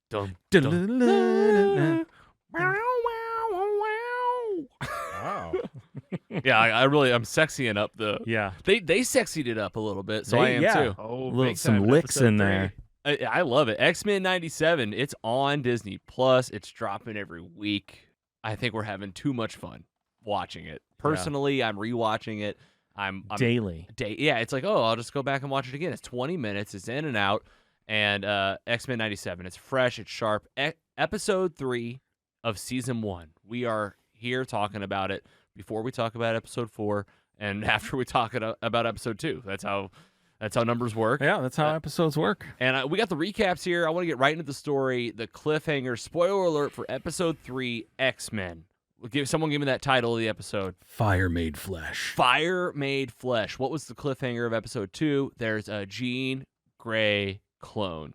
Dun, Dun-dun-dun-dun-dun. Wow. Yeah, I'm sexying up the. Yeah. They sexied it up a little bit, so I am too. Oh, Some licks in there. I love it. X-Men 97. It's on Disney Plus. It's dropping every week. I think we're having too much fun watching it. Personally, I'm rewatching it. I'm Daily. Yeah, it's like, oh, I'll just go back and watch it again. It's 20 minutes. It's in and out. And X-Men 97. It's fresh. It's sharp. Episode 3 of Season 1. We are here talking about it before we talk about Episode 4 and after we talk about Episode 2. That's how numbers work. Yeah, that's how episodes work. And we got the recaps here. I want to get right into the story. The cliffhanger. Spoiler alert for Episode 3, X-Men. Someone give me that title of the episode. Fire Made Flesh. Fire Made Flesh. What was the cliffhanger of Episode 2? There's a Jean Grey clone.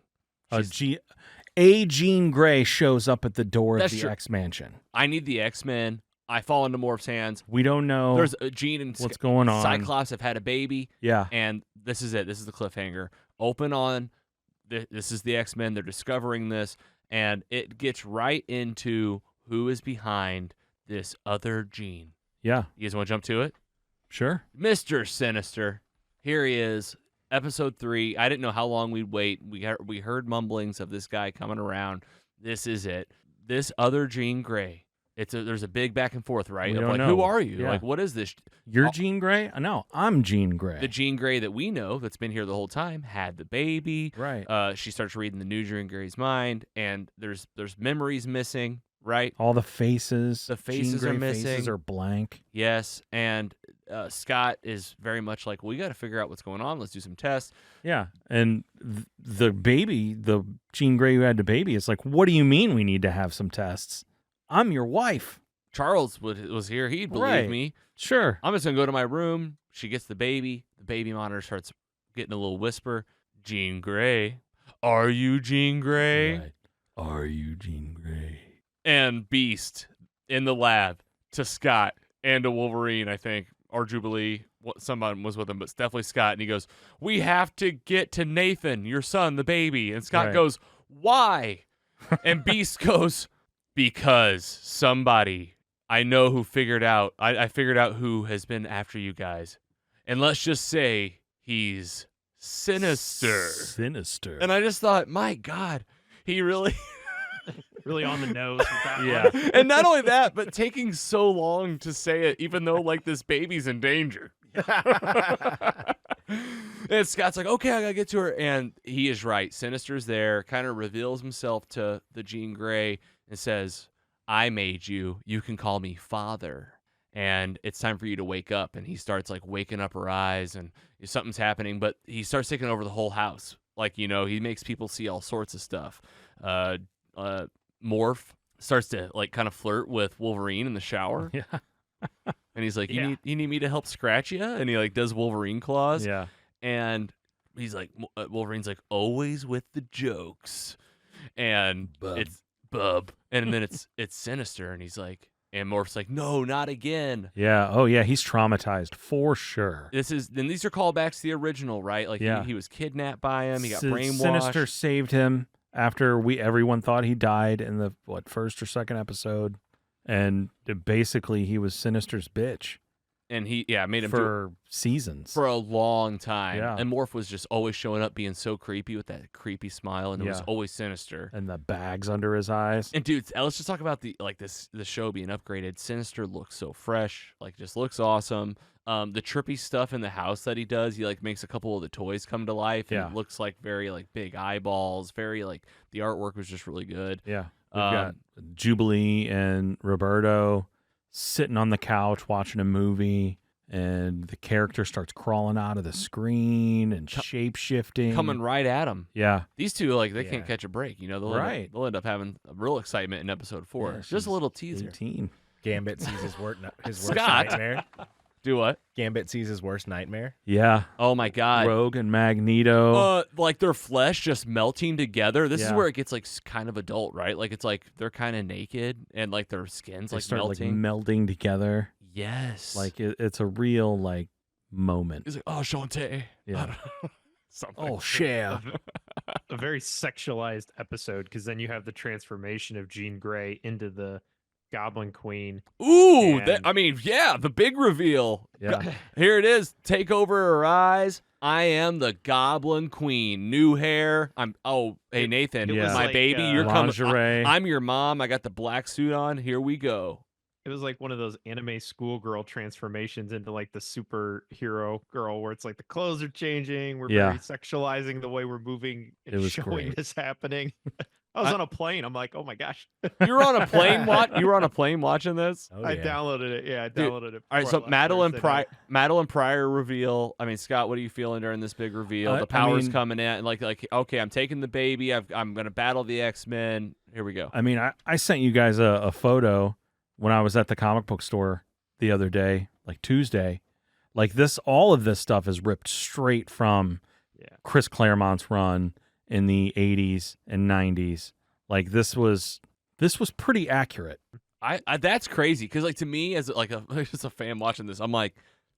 Jean Grey shows up at the door of the X-Mansion. I need the X-Men. I fall into Morph's hands. We don't know. There's Jean and what's going on. Cyclops have had a baby. Yeah. And this is it. This is the cliffhanger. Open on. This is the X-Men. They're discovering this. And it gets right into who is behind this other Jean. Yeah. You guys want to jump to it? Sure. Mr. Sinister. Here he is. Episode 3. I didn't know how long we'd wait. We heard mumblings of this guy coming around. This is it. This other Jean Grey. There's a big back and forth, right? We of don't like, know. who are you? Yeah. Like, what is this? You're Jean Grey? No, I'm Jean Grey. The Jean Grey that we know, that's been here the whole time, had the baby. Right. She starts reading the new Jean Grey's mind, and there's memories missing, right? All the faces. The faces Jean are Grey missing. Faces are blank. Yes, and Scott is very much like, well, we got to figure out what's going on. Let's do some tests. Yeah, and the baby, the Jean Grey who had the baby, is like, what do you mean we need to have some tests? I'm your wife. Charles was here. He'd believe me. Sure. I'm just going to go to my room. She gets the baby. The baby monitor starts getting a little whisper. Jean Grey. Are you Jean Grey? Right. Are you Jean Grey? And Beast in the lab to Scott and to Wolverine, I think, or Jubilee. Someone was with him, but it's definitely Scott. And he goes, we have to get to Nathan, your son, the baby. And Scott goes, why? And Beast goes, because somebody I know who figured out, I figured out who has been after you guys. And let's just say he's Sinister. Sinister. And I just thought, my God, he really... Really on the nose with that Yeah. one. And not only that, but taking so long to say it, even though, like, this baby's in danger. And Scott's like, okay, I gotta get to her. And he is right. Sinister's there, kind of reveals himself to the Jean Grey and says, I made you. You can call me father. And it's time for you to wake up. And he starts, like, waking up her eyes, and something's happening. But he starts taking over the whole house. Like, you know, he makes people see all sorts of stuff. Morph starts to, like, kind of flirt with Wolverine in the shower. Yeah. And he's like, you need me to help scratch you? And he, like, does Wolverine claws. Yeah. And he's like, Wolverine's like, always with the jokes. And Bub. it's Bub. And then it's Sinister. And he's like, and Morph's like, no, not again. Yeah. Oh, yeah. He's traumatized for sure. These are callbacks to the original, right? Like, he was kidnapped by him. He got brainwashed. Sinister saved him after everyone thought he died in the first or second episode, and basically he was Sinister's bitch. And he made him for seasons, for a long time. Yeah. And Morph was just always showing up being so creepy with that creepy smile, and it was always Sinister. And the bags under his eyes. And dude, let's just talk about the show being upgraded. Sinister looks so fresh, like, just looks awesome. The trippy stuff in the house that he does, he, like, makes a couple of the toys come to life. And it looks like very, like, big eyeballs. Very, like, the artwork was just really good. Yeah. We've got Jubilee and Roberto sitting on the couch watching a movie, and the character starts crawling out of the screen and shape-shifting. Coming right at him. Yeah. These two, like, they can't catch a break. You know, they'll end up having a real excitement in episode 4. Yeah, just a little teaser. 18. Gambit sees his worst Scott. nightmare. Do what? Gambit sees his worst nightmare. Yeah. Oh, my God. Rogue and Magneto. Like, their flesh just melting together. This is Yeah. where it gets, like, kind of adult, right? Like, it's like they're kind of naked, and, like, their skin's, They like, start melting. like melding together. Yes. Like it's a real moment. He's like, oh, Shantae. Yeah. Something. Oh, Cher. a very sexualized episode because then you have the transformation of Jean Grey into the Goblin Queen. Ooh, And- I mean, yeah, the big reveal. Yeah. Here it is. Take over her eyes. I am the Goblin Queen. New hair. Hey Nathan, it was my like, baby, you're coming. lingerie. I'm your mom. I got the black suit on. Here we go. It was like one of those anime schoolgirl transformations into like the superhero girl where it's like the clothes are changing. We're Yeah. very sexualizing the way we're moving and It was showing great. this happening. I was on a plane. I'm like, oh my gosh. You were on a plane You were on a plane watching this. Oh, I yeah. downloaded it. Yeah, I Dude, downloaded it. All right, before so I left Madelyne Thursday Pryor, night. Madelyne Pryor reveal. I mean, Scott, what are you feeling during this big reveal? The power's coming in. Like, okay, I'm taking the baby. I'm gonna battle the X-Men. Here we go. I mean, I sent you guys a photo when I was at the comic book store the other day, like Tuesday. Like all of this stuff is ripped straight from Chris Claremont's run in the 80s and 90s. Like this was pretty accurate. I that's crazy because like to me as like just a fan watching this, I'm like,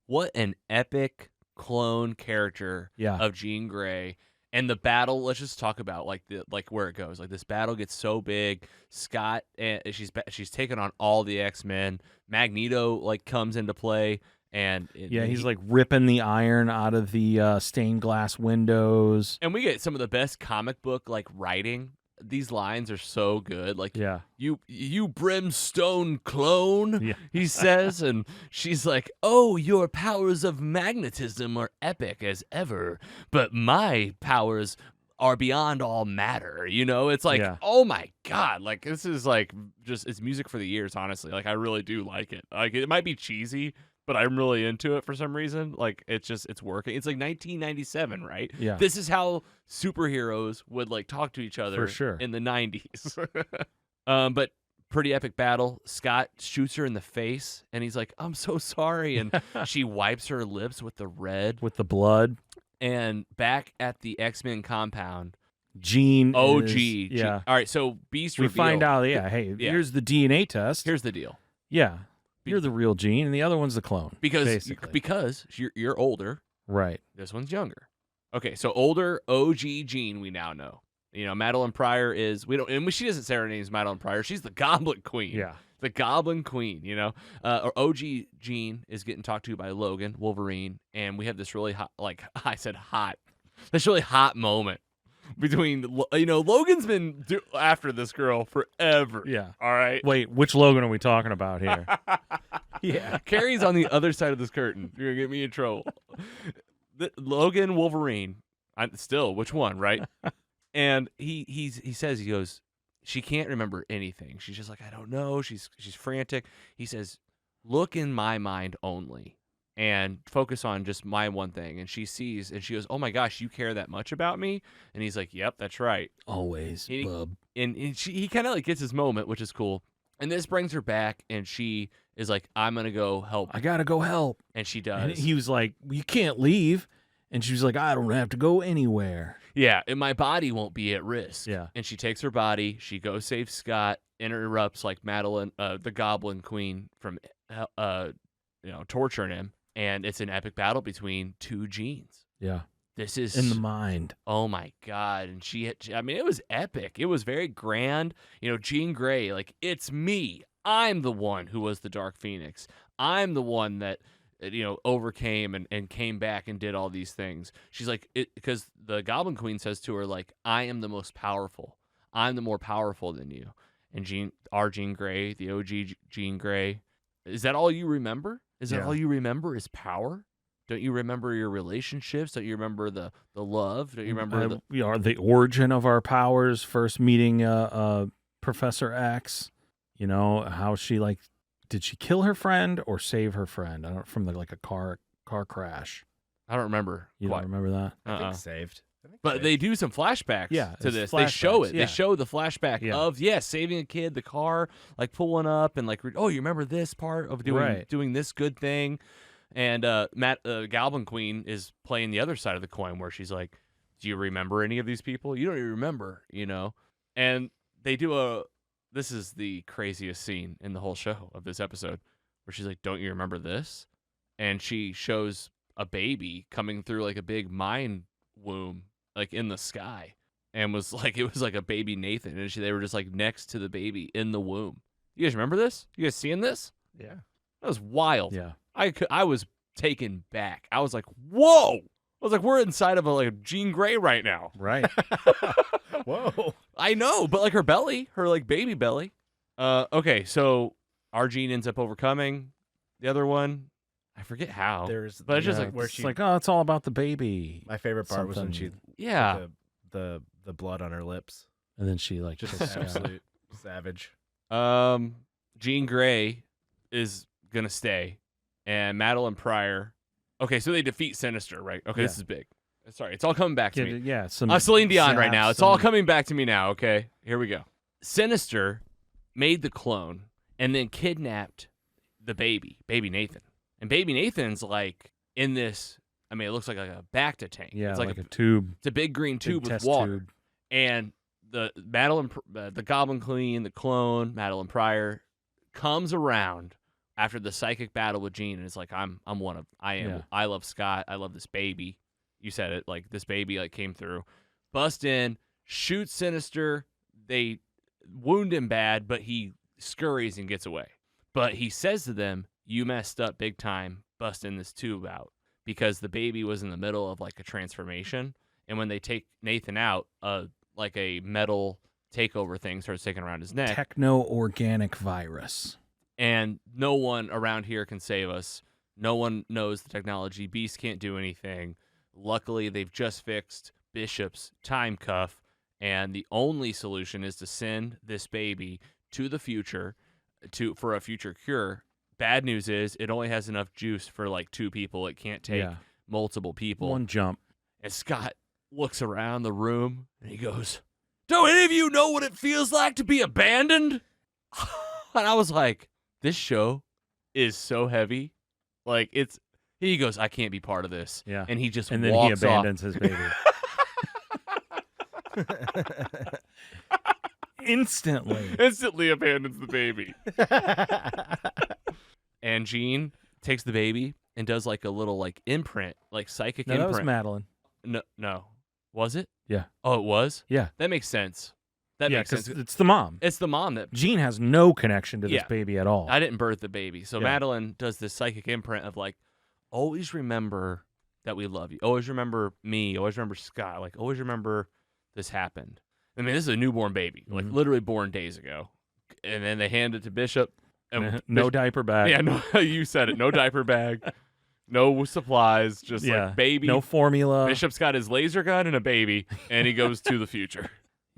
what an epic clone character Yeah. of Jean Grey. And the battle, let's just talk about like where it goes. Like this battle gets so big. Scott, and she's taking on all the X-Men. Magneto like comes into play, and He's like ripping the iron out of the stained glass windows. and we get some of the best comic book like writing. These lines are so good. Like Yeah. you brimstone clone, Yeah. he says, and she's like, "Oh, your powers of magnetism are epic as ever, but my powers are beyond all matter." You know, it's like, Yeah. oh my god, like this is like just it's music for the ears. Honestly, like I really do like it. Like it might be cheesy, but I'm really into it for some reason. Like it's working. It's like 1997, right? Yeah. This is how superheroes would like talk to each other For sure. in the 90s. But pretty epic battle. Scott shoots her in the face and he's like, "I'm so sorry." And she wipes her lips with the red. With the blood. And back at the X-Men compound, Jean OG. is- yeah. All right, so Beast We reveal. find out, hey, Yeah. here's the DNA test. Here's the deal. Yeah. You're the real Jean, and the other one's the clone. Because basically. you're older, Right. this one's younger. Okay, so older OG Jean we now know. You know, Madelyne Pryor is she doesn't say her name is Madelyne Pryor. She's the Goblin Queen. Yeah. The Goblin Queen, you know. Or OG Jean is getting talked to by Logan, Wolverine, and we have this really hot, like I said, this really hot moment between, Logan's been after this girl forever. Yeah. All right. Wait, which Logan are we talking about here? Yeah. Carrie's on the other side of this curtain. You're gonna get me in trouble. Logan, Wolverine. Which one, right? And he says, he goes, she can't remember anything. She's just like, I don't know. She's frantic. He says, look in my mind only and focus on just my one thing. And she sees and she goes, oh my gosh, you care that much about me? And he's like, yep, that's right. Always, bub. And he kind of like gets his moment, which is cool. And this brings her back, and she is like, I'm going to go help. I got to go help. And she does. And he was like, you can't leave. And she was like, I don't have to go anywhere. Yeah, and my body won't be at risk. Yeah. And she takes her body. She goes save Scott, interrupts like Madelyne, the Goblin Queen, from torturing him. And it's an epic battle between two Jeans. Yeah. This is in the mind. Oh my god! And it was epic. It was very grand. Jean Grey, like, it's me. I'm the one who was the Dark Phoenix. I'm the one that overcame and came back and did all these things. She's like, because the Goblin Queen says to her, like, I am the most powerful. I'm the more powerful than you. And Jean Grey, the OG Jean Grey, is that all you remember? Is that all you remember is power? Don't you remember your relationships? Don't you remember the love? Don't you remember the origin of our powers? First meeting Professor X. How she did she kill her friend or save her friend? From a car crash. I don't remember. You don't remember that? I think saved. But they do some flashbacks to this. Flashbacks, they show it. yeah. They show the flashback of saving a kid, the car, like pulling up and you remember this part of doing this good thing. And Goblin Queen is playing the other side of the coin where she's like, do you remember any of these people? You don't even remember, And they do this is the craziest scene in the whole show of this episode where she's like, don't you remember this? And she shows a baby coming through like a big mine womb, like in the sky. and was like, it was like a baby Nathan, and they were just like next to the baby in the womb. You guys remember this? You guys seeing this? Yeah. That was wild. Yeah. I was taken back. I was like, whoa! I was like, we're inside of a Jean Grey right now. Right. Whoa. I know, but like her belly, her like baby belly. Okay, so our Jean ends up overcoming the other one. I forget how. But it's just like where it's she. like, oh, it's all about the baby. My favorite part was when she yeah. put the blood on her lips. And then she like Just kissed out. absolute savage. Jean Grey is gonna stay, and Madelyne Pryor. Okay, so they defeat Sinister, right? Okay, Yeah. this is big. Sorry, it's all coming back to me. Yeah, some Celine Dion right zaps, now. It's all some- coming back to me now. Okay, here we go. Sinister made the clone and then kidnapped the baby Nathan. And baby Nathan's like in this. I mean, it looks like a Bacta tank. Yeah, it's like a tube. It's a big green tube with test water. tube. And the the Goblin Queen, the clone, Madelyne Pryor, comes around after the psychic battle with Jean, and it's like, I love Scott. I love this baby. You said it, like this baby like came through, bust in, shoots Sinister. They wound him bad, but he scurries and gets away. But he says to them, "You messed up big time, busting this tube out," because the baby was in the middle of like a transformation, and when they take Nathan out, like a metal takeover thing starts taking around his neck. Techno-organic virus. And no one around here can save us. No one knows the technology. Beast can't do anything. Luckily, they've just fixed Bishop's time cuff, and the only solution is to send this baby to the future for a future cure. Bad news is it only has enough juice for like 2 people. It can't take multiple people. One jump. And Scott looks around the room and he goes, "Do any of you know what it feels like to be abandoned?" And I was like, this show is so heavy. Like he goes, "I can't be part of this." Yeah. And he just And then he walks abandons off. his baby. Instantly abandons the baby. And Jean takes the baby and does like a little like imprint, like psychic No, that was imprint. Madelyne. No. Was it? Yeah. Oh, it was? Yeah. That makes sense. That makes sense. It's the mom. It's the mom that Jean has no connection to this Yeah. baby at all. I didn't birth the baby. So Yeah. Madelyne does this psychic imprint of like, always remember that we love you. Always remember me. Always remember Scott. Like, always remember this happened. I mean, this is a newborn baby, like literally born days ago. And then they hand it to Bishop. And No diaper bag. Yeah, no, you said it. No diaper bag. No supplies. Just like baby. No formula. Bishop's got his laser gun and a baby, and he goes to the future.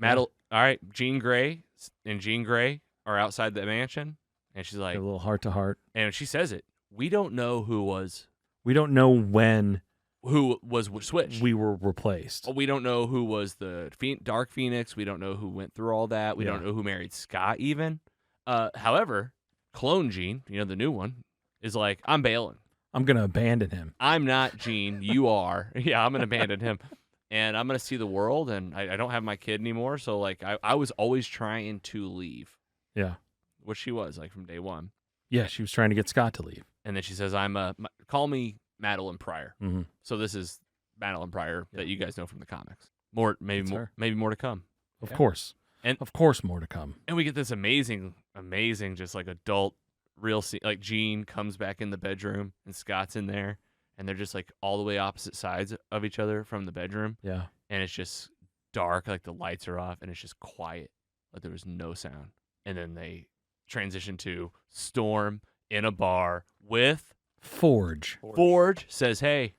All right, Jean Grey and Jean Grey are outside the mansion, and she's like, a little heart to heart. and she says it. We don't know who was We don't know when switched. we were replaced. We don't know who was the Dark Phoenix. We don't know who went through all that. We don't know who married Scott even. However, Clone Jean, the new one, is like, I'm bailing. I'm going to abandon him. I'm not Jean. You are. Yeah, I'm going to abandon him. And I'm going to see the world, and I don't have my kid anymore. So, like, I was always trying to leave. Yeah. Which she was, like, from day one. Yeah, she was trying to get Scott to leave. And then she says, call me Madelyne Pryor. Mm-hmm. So this is Madelyne Pryor that you guys know from the comics. That's her. Maybe more to come. Of course. And of course more to come. And we get this amazing, just like adult real scene. Like Jean comes back in the bedroom and Scott's in there. And they're just like all the way opposite sides of each other from the bedroom. Yeah. And it's just dark, like the lights are off, and it's just quiet. Like there was no sound. And then they transition to Storm in a bar with Forge. Forge says, "Hey,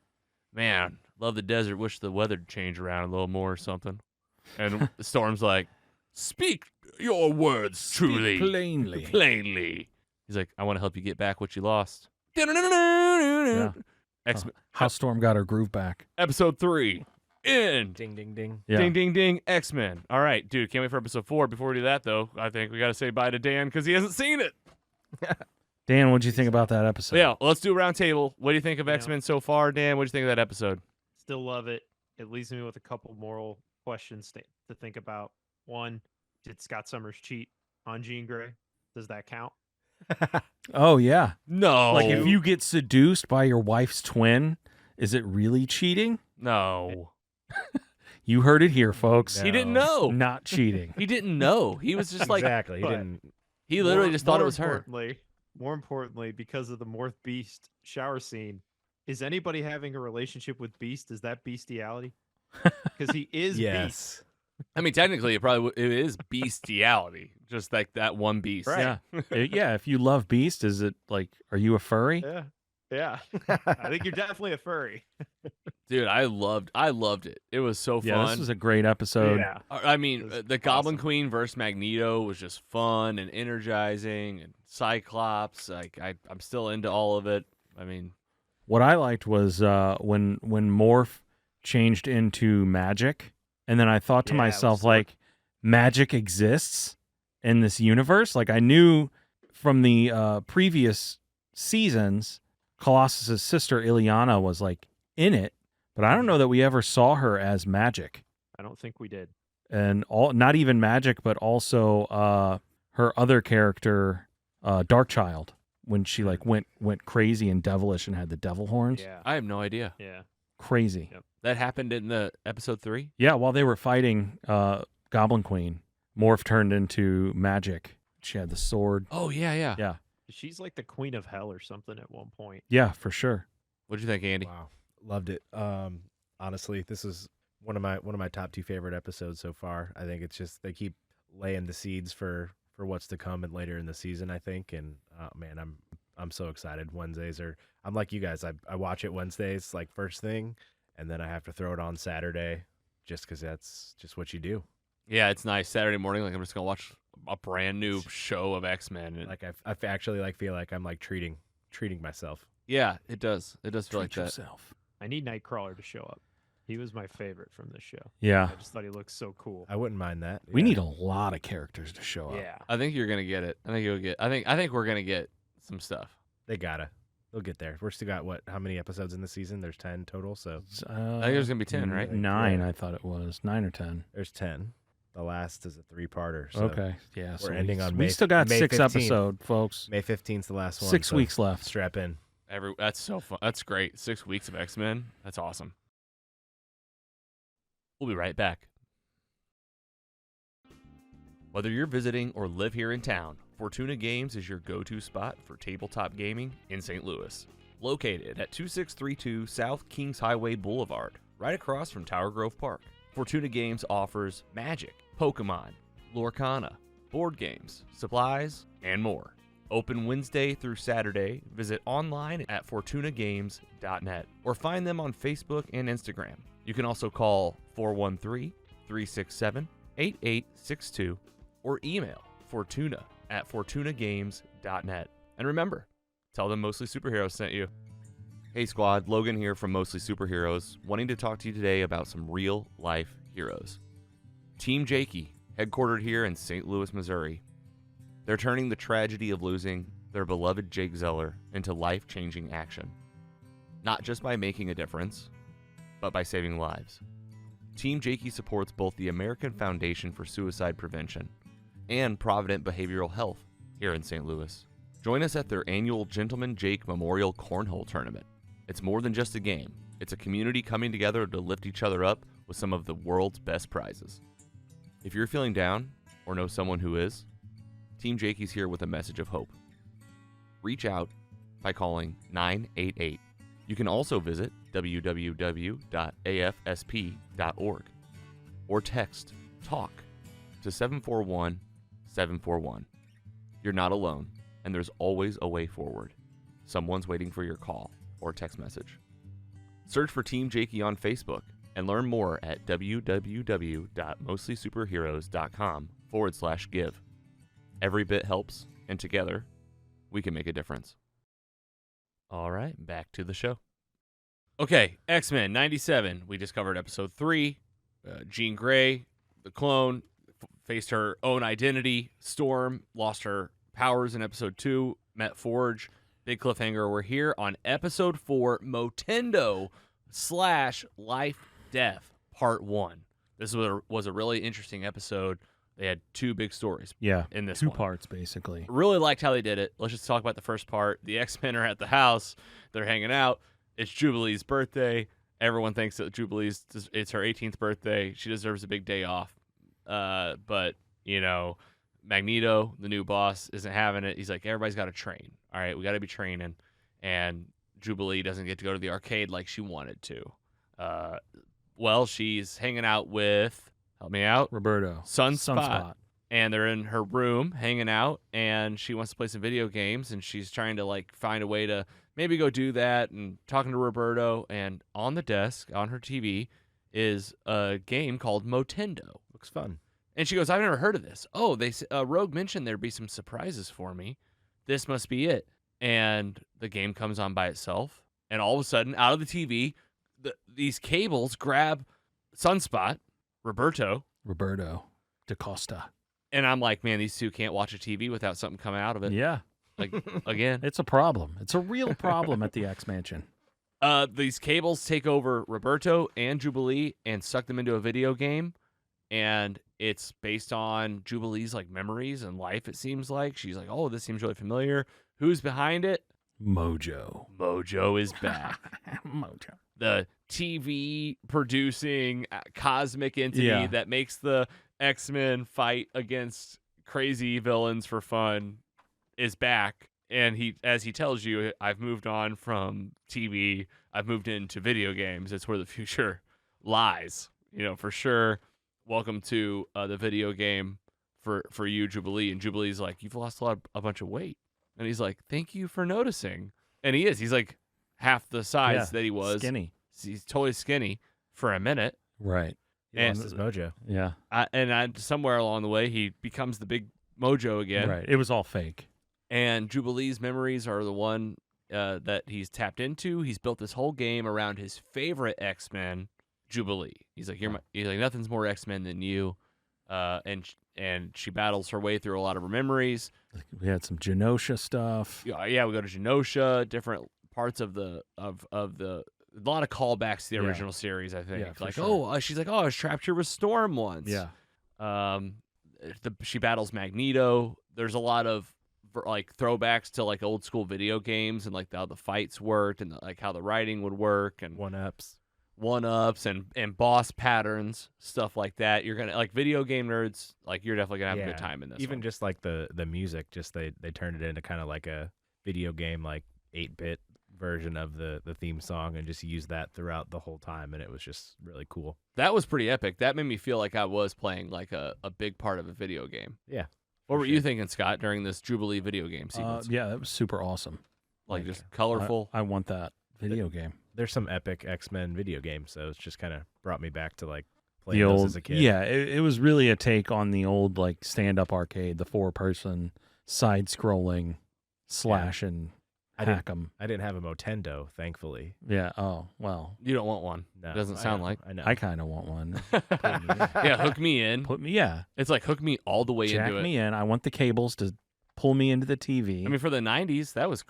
man, love the desert. Wish the weather'd change around a little more or something." And Storm's like, "Speak your words truly. Plainly. Plainly." He's like, "I want to help you get back what you lost." Yeah. X-Men, How Storm got her groove back. episode 3. In. Ding, ding, ding. Yeah. Ding, ding, ding. X-Men. All right, dude, can't wait for episode 4. Before we do that, though, I think we got to say bye to Dan because he hasn't seen it. Dan, what'd you think about that episode? Yeah, let's do a round table. What do you think of X-Men so far, Dan? What do you think of that episode? Still love it. It leaves me with a couple moral questions to think about. One, did Scott Summers cheat on Jean Grey? Does that count? Oh, yeah. No. Like, if you get seduced by your wife's twin, is it really cheating? No. You heard it here, folks. No. He didn't know. Not cheating. He didn't know. He was just like, exactly. He but- didn't. he literally just thought it was her. More importantly, because of the Morph Beast shower scene, is anybody having a relationship with Beast? Is that bestiality? Because he is Beast. Yes. I mean, technically, it is bestiality, just like that one beast. Right. Yeah. Yeah, if you love Beast, is it like, are you a furry? Yeah. Yeah. I think you're definitely a furry. Dude, I loved it. It was so Yeah, fun. this was a great episode. Yeah. I mean, It was the Goblin awesome. Queen versus Magneto was just fun and energizing, and Cyclops. Like, I'm still into all of it. I mean, What I liked was when Morph changed into magic, and then I thought to Yeah, it was myself, smart. like, magic exists in this universe. Like, I knew from the previous seasons, Colossus's sister Ileana was like in it, but I don't know that we ever saw her as magic, I don't think we did. and not even magic, but also her other character, Darkchild, when she like went crazy and devilish and had the devil horns. Yeah. I have no idea. Yeah. Crazy. Yep. That happened in the episode 3. Yeah, while they were fighting Goblin Queen, Morph turned into magic. She had the sword. Oh yeah, yeah. Yeah. She's like the queen of hell or something at one point. Yeah, for sure. What'd you think, Andy? Wow, loved it. Honestly, this is one of my top 2 favorite episodes so far. I think it's just they keep laying the seeds for what's to come and later in the season. I think, and man, I'm so excited. Wednesdays are. I'm like you guys. I watch it Wednesdays like first thing, and then I have to throw it on Saturday, just because that's just what you do. Yeah, it's nice Saturday morning. Like, I'm just gonna watch a brand new show of X-Men. And Like I actually like feel like I'm like treating myself. yeah, it does. It does feel like Treat that. yourself. I need Nightcrawler to show up. He was my favorite from this show. Yeah. I just thought he looked so cool. I wouldn't mind that. We Yeah. need a lot of characters to show up. Yeah. I think you're gonna get it. I think you'll get. I think we're gonna get some stuff. They'll get there. We're still got how many episodes in the season? There's 10 total, so I think there's gonna be 10, right? 9, Yeah. I thought it was. 9 or 10. there's 10. The last is a 3-parter. So Okay. Yeah. So ending on we May- still got May 6 15th. episodes, folks. May 15th is the last one. 6 so weeks left. Strap in. That's so fun. That's great. 6 weeks of X-Men. That's awesome. We'll be right back. Whether you're visiting or live here in town, Fortuna Games is your go-to spot for tabletop gaming in St. Louis. Located at 2632 South Kings Highway Boulevard, right across from Tower Grove Park. Fortuna Games offers Magic, Pokemon, Lorcana, board games, supplies, and more. Open Wednesday through Saturday. Visit online at fortunagames.net or find them on Facebook and Instagram. You can also call 413-367-8862 or email fortuna@fortunagames.net. And remember, tell them Mostly Superheroes sent you. Hey squad, Logan here from Mostly Superheroes, wanting to talk to you today about some real-life heroes. Team Jakey, headquartered here in St. Louis, Missouri. They're turning the tragedy of losing their beloved Jake Zeller into life-changing action. Not just by making a difference, but by saving lives. Team Jakey supports both the American Foundation for Suicide Prevention and Provident Behavioral Health here in St. Louis. Join us at their annual Gentleman Jake Memorial Cornhole Tournament. It's more than just a game. It's a community coming together to lift each other up with some of the world's best prizes. If you're feeling down or know someone who is, Team Jakey's here with a message of hope. Reach out by calling 988. You can also visit www.afsp.org or text TALK to 741-741. You're not alone, and there's always a way forward. Someone's waiting for your call or text message. Search for Team Jakey on Facebook and learn more at www.mostlysuperheroes.com/give. Every bit helps, and together, we can make a difference. All right, back to the show. Okay, X-Men 97. We just covered episode 3. Jean Grey, the clone, faced her own identity. Storm lost her powers in episode 2. Met Forge. Big cliffhanger. We're here on episode 4, Motendo / Lifedeath, part 1. This was a really interesting episode. They had 2 big stories Yeah. in this 2 one. parts, basically. Really liked how they did it. Let's just talk about the first part. The X-Men are at the house. They're hanging out. It's Jubilee's birthday, everyone thinks that Jubilee's it's her 18th birthday. She deserves a big day off. But Magneto, the new boss, isn't having it. He's like, everybody's got to train. All right, we got to be training. And Jubilee doesn't get to go to the arcade like she wanted to. Well, she's hanging out with, help me out, Roberto. Sunspot. And they're in her room hanging out, and she wants to play some video games, and she's trying to like find a way to maybe go do that, and talking to Roberto. And on the desk, on her TV, is a game called Motendo. Looks fun. And she goes, I've never heard of this. Oh, Rogue mentioned there'd be some surprises for me. This must be it. And the game comes on by itself, and all of a sudden, out of the TV, these cables grab Sunspot, Roberto da Costa. And I'm like, man, these two can't watch a TV without something coming out of it. Yeah. Like, again. It's a problem. It's a real problem at the X Mansion. These cables take over Roberto and Jubilee and suck them into a video game. And it's based on Jubilee's like memories and life, it seems like. She's like, oh, this seems really familiar. Who's behind it? Mojo. Mojo is back. Mojo. The TV producing cosmic entity that makes the X-Men fight against crazy villains for fun is back. And as he tells you, I've moved on from TV. I've moved into video games. It's where the future lies, for sure. Welcome to the video game for you, Jubilee. And Jubilee's like, you've lost a bunch of weight. And he's like, thank you for noticing. And he is. He's like half the size that he was. Skinny. He's totally skinny for a minute. Right. He lost his mojo. Yeah. Somewhere along the way, he becomes the big mojo again. Right. It was all fake. And Jubilee's memories are the one that he's tapped into. He's built this whole game around his favorite X-Men, Jubilee. He's like, he's like, nothing's more X-Men than you. And she battles her way through a lot of her memories. We had some Genosha stuff. Yeah, we go to Genosha, different parts of a lot of callbacks to the original series, I think. Yeah, like, sure. she's like, I was trapped here with Storm once. Yeah. She battles Magneto. There's a lot of like throwbacks to like old school video games and like how the fights worked and like how the writing would work and one-ups and boss patterns, stuff like that. You're gonna like video game nerds, like you're definitely gonna have a good time in this. Even one. just like the music, just they turned it into kind of like a video game, like 8-bit version of the theme song, and just used that throughout the whole time, and it was just really cool. That was pretty epic. That made me feel like I was playing like a big part of a video game. Yeah. What were you thinking, Scott, during this Jubilee video game sequence? Yeah, that was super awesome. Like just colorful. I want that video game. There's some epic X-Men video games, so it's just kind of brought me back to like playing The those old, as a kid. yeah, it was really a take on the old like stand-up arcade, the 4-person side-scrolling slash and hack 'em. I didn't have a Motendo, thankfully. Yeah. Oh well. You don't want one. No, It doesn't I sound know, like. I know. I kind of want one. Yeah, hook me in. Put me. Yeah. It's like hook me all the way Jack into it. me in. I want the cables to pull me into the TV. I mean, for the 90s, that was,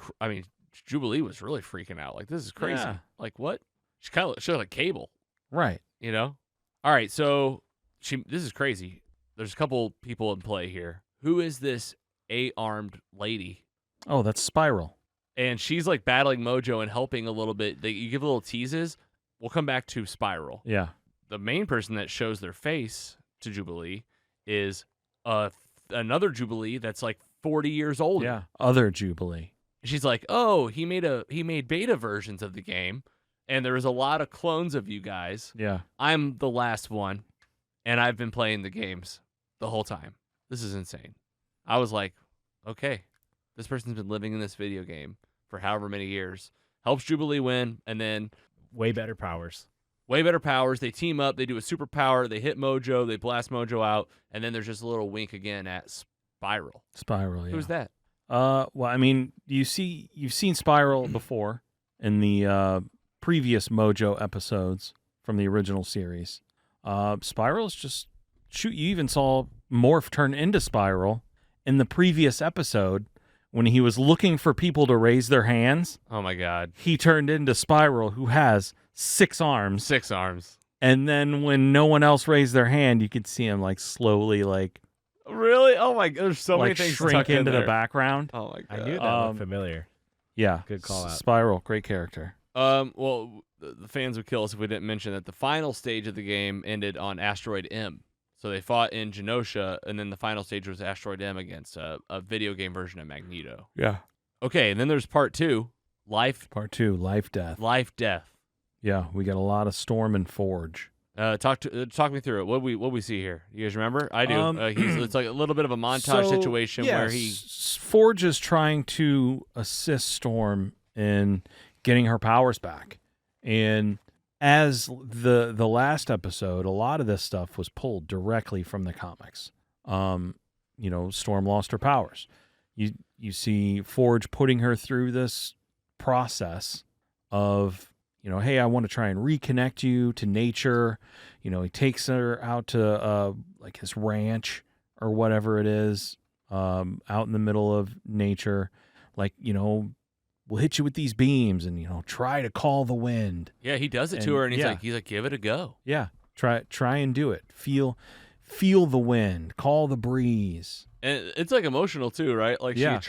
Jubilee was really freaking out. Like, this is crazy. Yeah. Like, what? She kind of showed a cable, right. All right, so this is crazy. There's a couple people in play here. Who is this 8-armed lady? Oh, that's Spiral. And she's like battling Mojo and helping a little bit. You give little teases. We'll come back to Spiral. Yeah. The main person that shows their face to Jubilee is another Jubilee that's like 40 years old. Yeah. Other Jubilee. She's like, oh, he made beta versions of the game, and there was a lot of clones of you guys. Yeah. I'm the last one, and I've been playing the games the whole time. This is insane. I was like, okay, this person's been living in this video game for however many years. Helps Jubilee win, and then way better powers. They team up. They do a superpower. They hit Mojo. They blast Mojo out, and then there's just a little wink again at Spiral. Spiral. Yeah. Who's that? Well, I mean, you've seen Spiral before in the previous Mojo episodes from the original series. Spiral's just shoot. You even saw Morph turn into Spiral in the previous episode when he was looking for people to raise their hands. Oh my God! He turned into Spiral, who has 6 arms. 6 arms. And then when no one else raised their hand, you could see him like slowly like. Really? Oh my God! There's so many Like things shrink tucked in into the there. background. Oh my God! I knew that looked familiar. Yeah. Good call out. Spiral, great character. Well, the fans would kill us if we didn't mention that the final stage of the game ended on Asteroid M. So they fought in Genosha, and then the final stage was Asteroid M against a video game version of Magneto. Yeah. Okay, and then there's part 2, Part 2, Lifedeath. Yeah, we got a lot of Storm and Forge. Talk me through it. What we see here? You guys remember? I do. It's like a little bit of a montage situation where Forge is trying to assist Storm in getting her powers back, and as the last episode, a lot of this stuff was pulled directly from the comics. Storm lost her powers. You see Forge putting her through this process of, hey, I want to try and reconnect you to nature. He takes her out to like his ranch or whatever it is, out in the middle of nature. Like, we'll hit you with these beams and, try to call the wind. Yeah, he does it to her, and he's like, give it a go. Yeah, try and do it. Feel the wind, call the breeze. And it's like emotional too, right? Like Yeah. she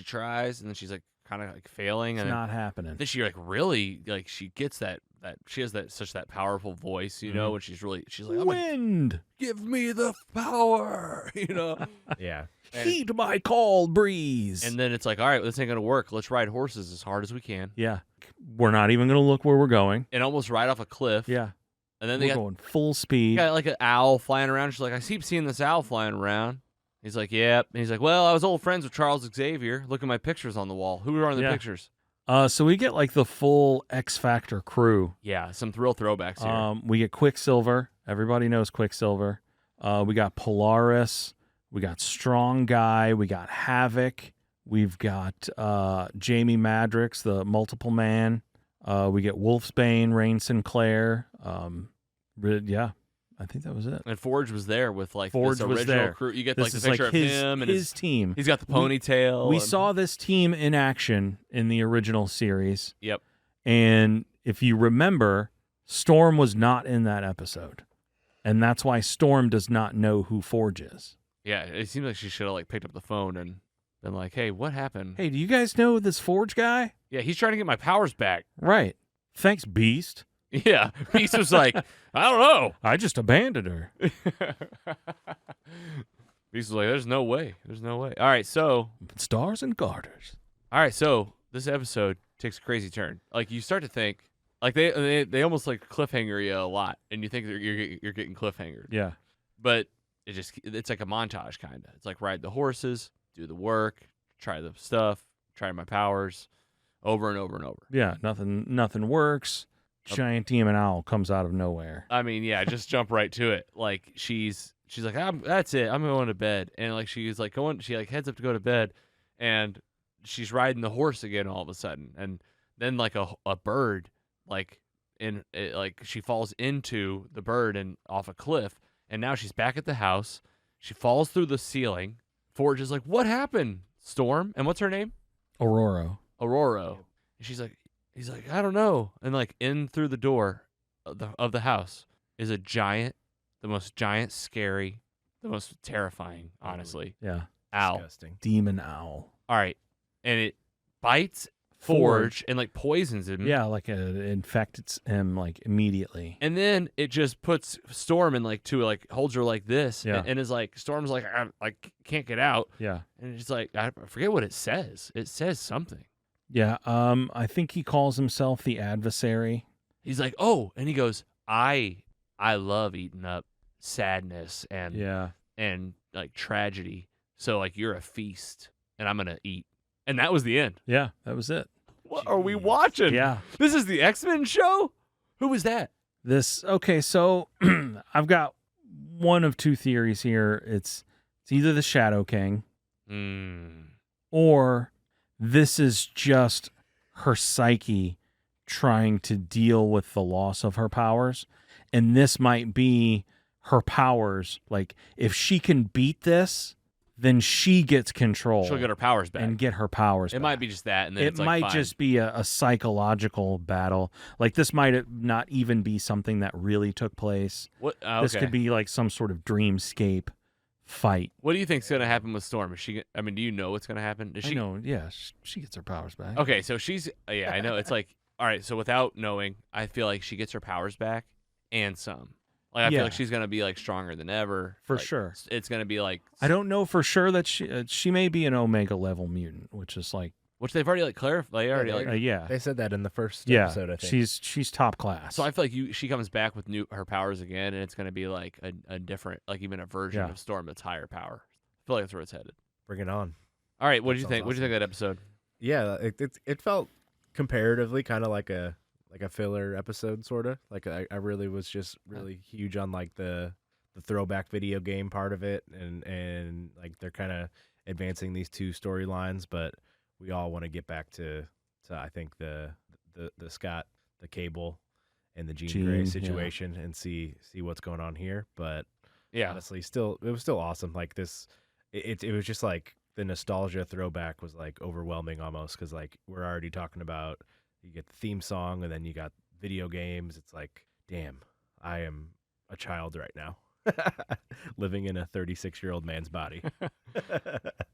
tries, and then she's like kind of like failing, It's and not happening. then she like really like she gets that she has that powerful voice, and she's like, Wind, give me the power, Yeah. heed my call, breeze. And then it's like, all right, this ain't gonna work. Let's ride horses as hard as we can, yeah, we're not even going to look where we're going. and almost ride off a cliff. Yeah, And then we're they going full speed. got like an owl flying around. She's like, I keep seeing this owl flying around. He's like, yep. And he's like, well, I was old friends with Charles Xavier. Look at my pictures on the wall. Who are on the Yeah. pictures? So we get like the full X Factor crew. Yeah, some throwbacks here. We get Quicksilver. Everybody knows Quicksilver. We got Polaris. We got Strong Guy. We got Havoc. We've got Jamie Madrox, the Multiple Man. We get Wolfsbane, Rain Sinclair. Yeah, I think that was it. And Forge was there with like Forge this was original there. crew. You get This like the is picture like of his, him and his team. he's got the ponytail. We and- saw this team in action in the original series. Yep. And if you remember, Storm was not in that episode. And that's why Storm does not know who Forge is. Yeah, it seems like she should have like picked up the phone and been like, "Hey, what happened?" Hey, do you guys know this Forge guy? Yeah, he's trying to get my powers back. Right. Thanks, Beast. Yeah, Beast was like, "I don't know." I just abandoned her. Beast was like, "There's no way. There's no way." All right, so Stars and garters. this episode takes a crazy turn. Like you start to think, like they almost like cliffhanger you a lot, and you think that you're getting cliffhangered. Yeah. But it's like a montage kind of. It's like ride the horses, do the work, try the stuff, try my powers, over and over and over. Yeah. Nothing works. Giant demon owl comes out of nowhere. I mean, yeah, just jump right to it. Like she's like, that's it. I'm going to bed, and like she's like going. She like heads up to go to bed, and she's riding the horse again all of a sudden, and then like a bird like she falls into the bird and off a cliff, and now she's back at the house. She falls through the ceiling. Forge is like, what happened, Storm? And what's her name? Aurora. And he's like, I don't know. And like in through the door of the house is a giant, the most giant, scary, the most terrifying, honestly, Yeah. owl. Disgusting. Demon owl. All right, and it bites Forge and like poisons him. Yeah, like it infects him like immediately. And then it just puts Storm in like holds her like this. Yeah. And is like, Storm's like, I can't get out. Yeah. And it's like, I forget what it says. It says something. Yeah. I think he calls himself the adversary. He's like, oh, and he goes, I love eating up sadness and Yeah. and like tragedy. So like you're a feast and I'm gonna eat. And that was the end. Yeah, that was it. What are we watching? Yeah. This is the X-Men show? Who was that? Okay, so I've got one of two theories here. It's either the Shadow King or this is just her psyche trying to deal with the loss of her powers. And this might be her powers. Like, if she can beat this, then she gets control. She'll get her powers back. and get her powers It back. might be just that, and then It it's like, might fine. just be a psychological battle. Like, this might not even be something that really took place. What? This Okay. could be like some sort of dreamscape fight. What do you think's gonna happen with Storm? Is she? I mean, do you know what's gonna happen? Is I she? know, yeah, she gets her powers back. Okay, so she's. Yeah, I know. It's like all right, so without knowing, I feel like she gets her powers back and some. Like I feel like she's gonna be like stronger than ever For like, sure. It's gonna be like I don't know for sure that she may be an Omega level mutant, which is like which they've already like clarified. They already like yeah. They said that in the first episode, I think. She's top class. so I feel like she comes back with her powers again, and it's gonna be like a different, like even a version of Storm that's higher power. I feel like that's where it's headed. Bring it on. All right, what did you sounds think? What did you think of that episode? Yeah, it felt comparatively kind of like a filler episode, sort of. Like I really was just really huge on like the throwback video game part of it, and like they're kind of advancing these two storylines, but we all want to get back to I think the Scott, the Cable, and the Jean Grey situation and see what's going on here. But honestly, it was still awesome. Like this, it was just like the nostalgia throwback was like overwhelming almost, because like we're already talking about, you get the theme song and then you got video games. It's like, damn, I am a child right now. Living in a 36-year-old man's body.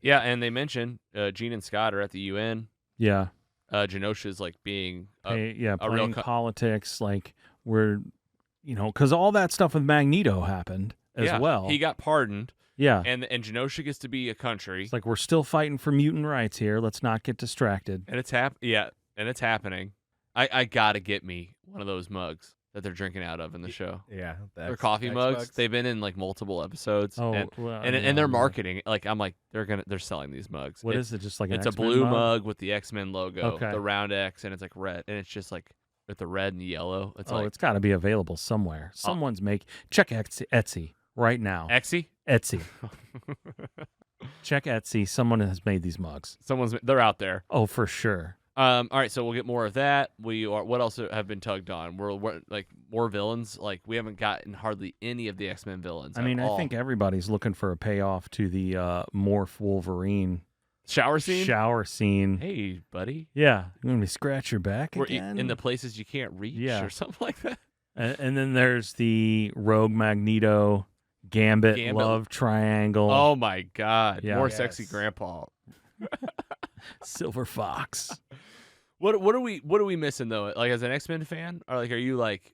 Yeah, and they mentioned Jean and Scott are at the UN. Yeah. Genosha's like being playing real politics, like we're, because all that stuff with Magneto happened as well. He got pardoned. Yeah. And Genosha gets to be a country. It's like we're still fighting for mutant rights here. Let's not get distracted. And it's happening. I gotta get me one of those mugs that they're drinking out of in the show. Yeah, they're coffee mugs. They've been in like multiple episodes. Oh, and they're marketing. Like I'm like they're selling these mugs. What is it? Just like an it's X-Men a blue mug? mug with the X-Men logo, Okay. the round X, and it's like red, and it's just like with the red and the yellow. It's like it's got to be available somewhere. Someone's check Etsy right now. Etsy. Check Etsy. Someone has made these mugs. They're out there. Oh, for sure. All right, so we'll get more of that. What else have been tugged on? We're like more villains. Like we haven't gotten hardly any of the X-Men villains. I mean, I think everybody's looking for a payoff to the Morph Wolverine shower scene. Hey, buddy. Yeah, you want me to scratch your back again? In the places you can't reach, or something like that. And then there's the Rogue Magneto Gambit love triangle. Oh my God! Yeah. More sexy grandpa. Silver Fox. What are we missing though? Like as an X-Men fan, or like are you like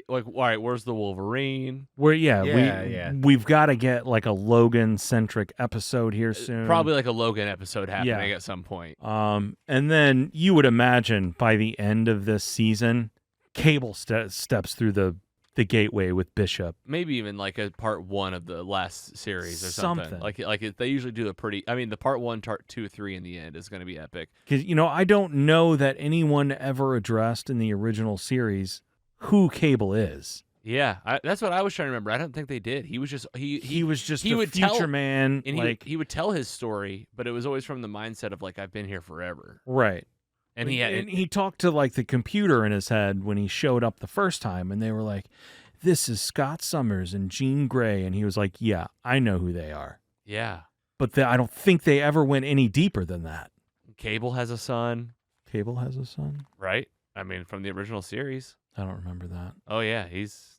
all right? Where's the Wolverine? We've got to get like a Logan centric episode here soon. Probably like a Logan episode happening at some point. And then you would imagine by the end of this season, Cable steps through the gateway with Bishop. Maybe even like a part 1 of the last series or something. Like they usually do the part 1, part 2, 3 in the end is going to be epic. Because I don't know that anyone ever addressed in the original series who Cable is. Yeah, that's what I was trying to remember. I don't think they did. He was just he was just a future man, and he would tell his story, but it was always from the mindset of like I've been here forever. Right. And he talked to like the computer in his head when he showed up the first time, and they were like, "This is Scott Summers and Jean Grey," and he was like, "Yeah, I know who they are." Yeah, but I don't think they ever went any deeper than that. Cable has a son. Right? I mean, from the original series. I don't remember that. Oh yeah, he's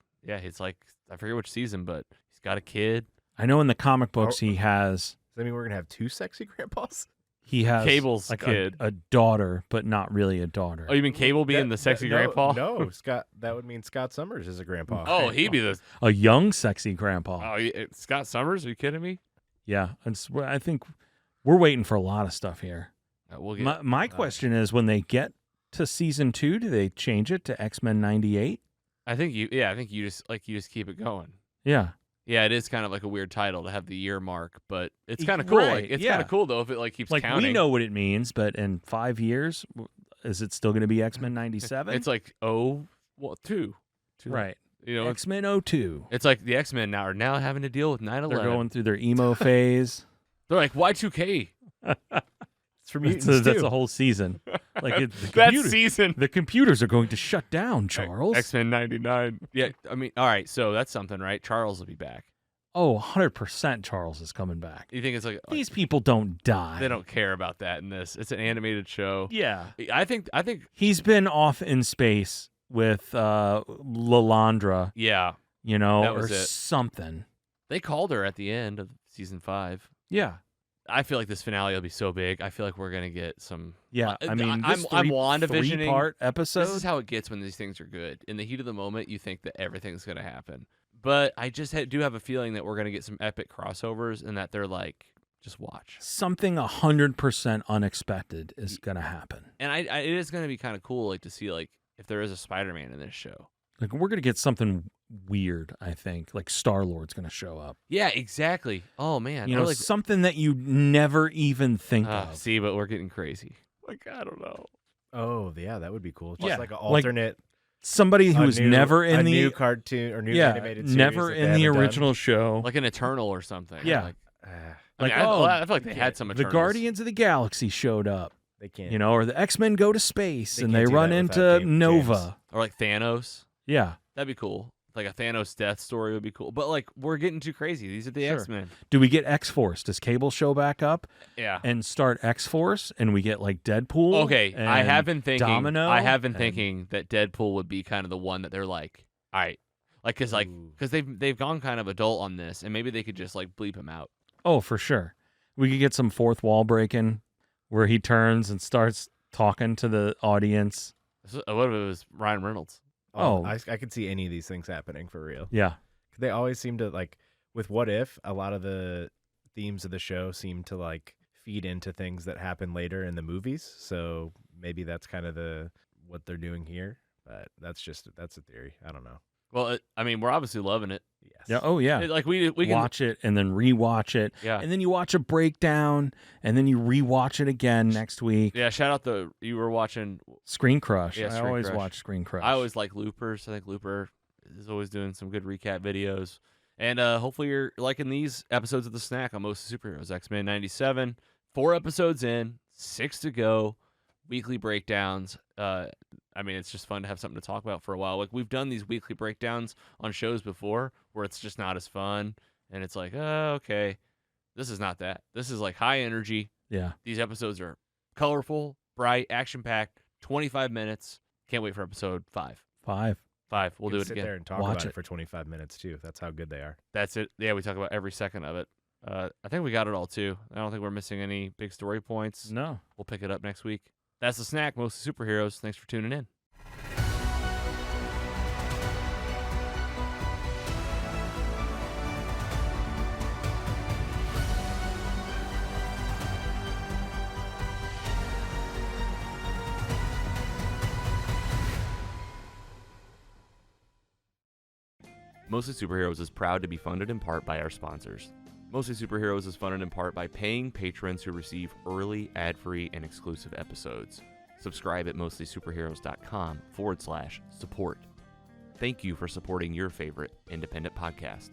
like I forget which season, but he's got a kid. I know in the comic books he has. Does that mean we're gonna have 2 sexy grandpas? He has Cable's like kid. A daughter, but not really a daughter. Oh, you mean Cable being the sexy grandpa? No, Scott. That would mean Scott Summers is a grandpa. Oh, he'd be a young sexy grandpa. Oh, Scott Summers? Are you kidding me? Yeah, I think we're waiting for a lot of stuff here. My question is, when they get to season 2, do they change it to X-Men '98? I think you just keep it going. Yeah. Yeah, it is kind of like a weird title to have the year mark, but it's kind of cool. Right, Like, it's kind of cool though if it like keeps counting. We know what it means, but in 5 years, is it still going to be X-Men '97? It's like 2. Right. X-Men 02. It's like the X-Men are now having to deal with 9/11. They're going through their emo phase. They're like Y2K. It's for mutants that's a whole season. Like that season, the computers are going to shut down. Charles. X-Men '99. Yeah, I mean, all right. So that's something, right? Charles will be back. Oh, 100% Charles is coming back. You think it's like these people don't die? They don't care about that in this. It's an animated show. Yeah, I think he's been off in space with Lalandra. Yeah, or something. They called her at the end of season 5. Yeah. I feel like this finale will be so big. I feel like we're gonna get some. Yeah, I mean, I'm WandaVisioning. three-part episode. This is how it gets when these things are good. In the heat of the moment, you think that everything's gonna happen, but I just do have a feeling that we're gonna get some epic crossovers, and that they're like, just watch. Something 100% unexpected is gonna happen. And it is gonna be kind of cool, like to see like if there is a Spider-Man in this show. Like we're gonna get something weird. I think like Star-Lord's gonna show up. Yeah, exactly. Oh man, You know, like something that you never even think of. see, but we're getting crazy. Like I don't know. Oh, yeah, that would be cool. Just Yeah, like an like alternate, Somebody who was never in the new cartoon or new animated series never that in they the haven't original show. Like an Eternal or something. Yeah. Like, done. I mean, Like, oh, I feel like they had some the Eternals. Guardians of the Galaxy showed up. They can't. You know, or the X-Men go to space They and can't they do run that into without James. Nova. Or like Thanos. Yeah. That'd be cool. Like a Thanos death story would be cool. But like we're getting too crazy. These are the Sure. X-Men. Do we get X-Force? Does Cable show back up Yeah. and start X-Force and we get like Deadpool? Okay, I and have been thinking. Domino I have been and- thinking that Deadpool would be kind of the one that they're like, all right, like Ooh. because they've gone kind of adult on this, and maybe they could just like bleep him out. Oh, for sure. We could get some fourth wall breaking where he turns and starts talking to the audience. What if it was Ryan Reynolds? Oh. I could see any of these things happening for real. Yeah. They always seem to like with What If. A lot of the themes of the show seem to like feed into things that happen later in the movies. So maybe that's kind of what they're doing here. But that's a theory. I don't know. Well, I mean, we're obviously loving it. Yes. Yeah. Oh, yeah. Like we can watch it and then rewatch it. Yeah. And then you watch a breakdown and then you rewatch it again next week. Yeah, shout out you were watching. Screen Crush. Yeah, I Screen always Crush. watch Screen Crush. I always like Loopers. I think Looper is always doing some good recap videos. And hopefully you're liking these episodes of The Snack on Most Superheroes. X-Men 97. 4 episodes in, 6 to go. Weekly breakdowns. I mean, it's just fun to have something to talk about for a while. Like we've done these weekly breakdowns on shows before where it's just not as fun. And it's like, oh, okay. This is not that. This is like high energy. Yeah. These episodes are colorful, bright, action-packed, 25 minutes. Can't wait for episode 5. 5. 5. We'll You do can it sit again. there and talk Watch about it. it for 25 minutes too. That's how good they are. That's it. Yeah, we talk about every second of it. I think we got it all, too. I don't think we're missing any big story points. No. We'll pick it up next week. That's The Snack, Mostly Superheroes. Thanks for tuning in. Mostly Superheroes is proud to be funded in part by our sponsors. Mostly Superheroes is funded in part by paying patrons who receive early, ad-free, and exclusive episodes. Subscribe at mostlysuperheroes.com/support. Thank you for supporting your favorite independent podcast.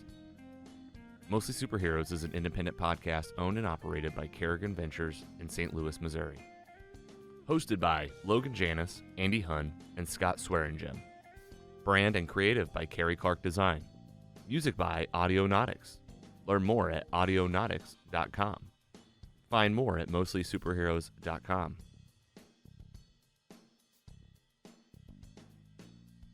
Mostly Superheroes is an independent podcast owned and operated by Kerrigan Ventures in St. Louis, Missouri. Hosted by Logan Janis, Andy Hunn, and Scott Swearingen. Brand and creative by Carrie Clark Design. Music by Audionautics. Learn more at audionautics.com. Find more at mostlysuperheroes.com.